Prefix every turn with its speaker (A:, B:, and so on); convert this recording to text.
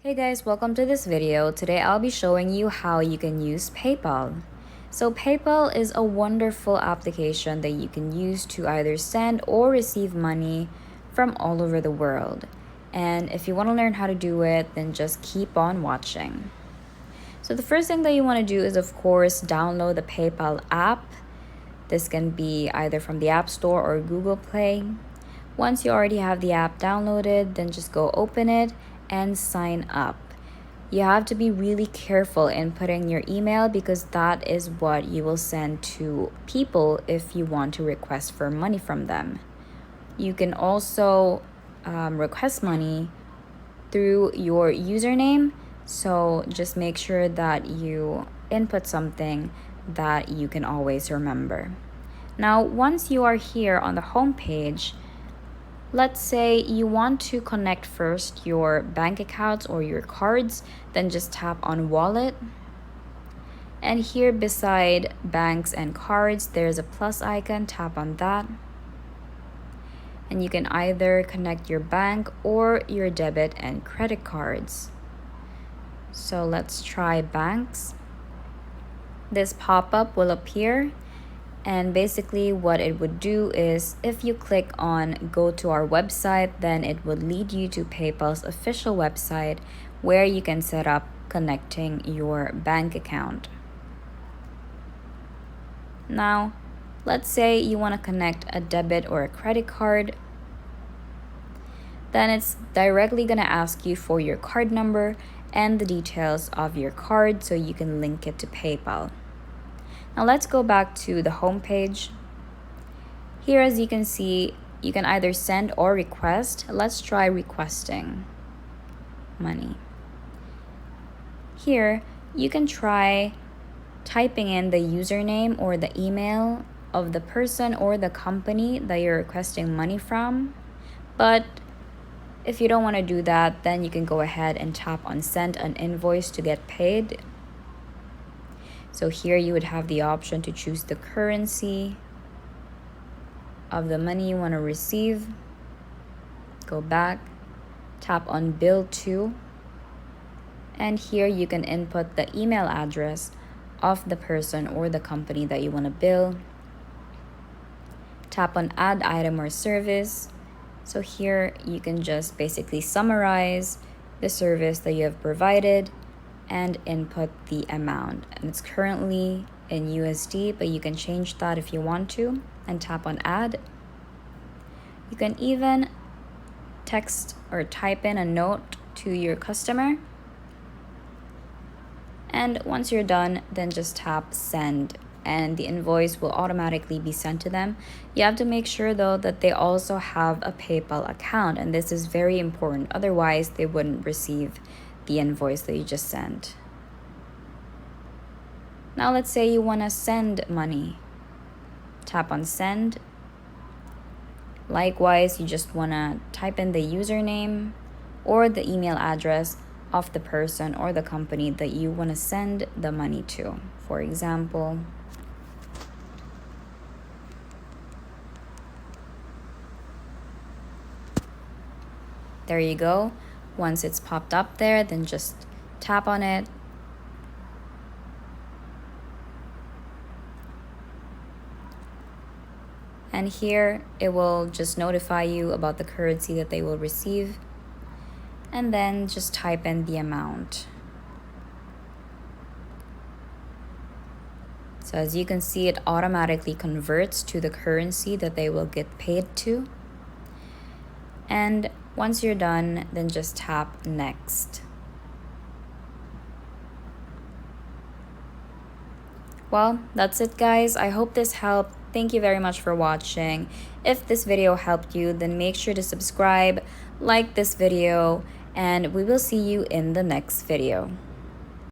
A: Hey guys, welcome to this video. Today I'll be showing you how you can use PayPal. So PayPal is a wonderful application that you can use to either send or receive money from all over the world. And if you want to learn how to do it, then just keep on watching. So the first thing that you want to do is, of course, download the PayPal app. This can be either from the App Store or Google Play. Once you already have the app downloaded, then just go open it and sign up. You have to be really careful in putting your email because that is what you will send to people if you want to request for money from them. You can also request money through your username, so just make sure that you input something that you can always remember. Now, once you are here on the home page, let's say you want to connect first your bank accounts or your cards, then just tap on Wallet. And here beside banks and cards, there's a plus icon, tap on that. And you can either connect your bank or your debit and credit cards. So let's try banks. This pop-up will appear. And basically what it would do is if you click on go to our website, then it would lead you to PayPal's official website where you can set up connecting your bank account. Now, let's say you want to connect a debit or a credit card. Then it's directly going to ask you for your card number and the details of your card so you can link it to PayPal. Now let's go back to the home page. Here, as you can see, you can either send or request. Let's try requesting money. Here, you can try typing in the username or the email of the person or the company that you're requesting money from. But if you don't want to do that, then you can go ahead and tap on send an invoice to get paid. So here you would have the option to choose the currency of the money you want to receive. Go back, tap on bill to, and here you can input the email address of the person or the company that you want to bill. Tap on add item or service. So here you can just basically summarize the service that you have provided and input the amount. And it's currently in USD, but you can change that if you want to, and tap on add. You can even text or type in a note to your customer. And once you're done, then just tap send and the invoice will automatically be sent to them. You have to make sure though that they also have a PayPal account, and this is very important. Otherwise, they wouldn't receive the invoice that you just sent. Now let's say you want to send money. Tap on send. Likewise, you just want to type in the username or the email address of the person or the company that you want to send the money to. For example, there you go. Once it's popped up there, then just tap on it. And here it will just notify you about the currency that they will receive. And then just type in the amount. So as you can see, it automatically converts to the currency that they will get paid to. And once you're done, then just tap next. Well, that's it guys. I hope this helped. Thank you very much for watching. If this video helped you, then make sure to subscribe, like this video, and we will see you in the next video.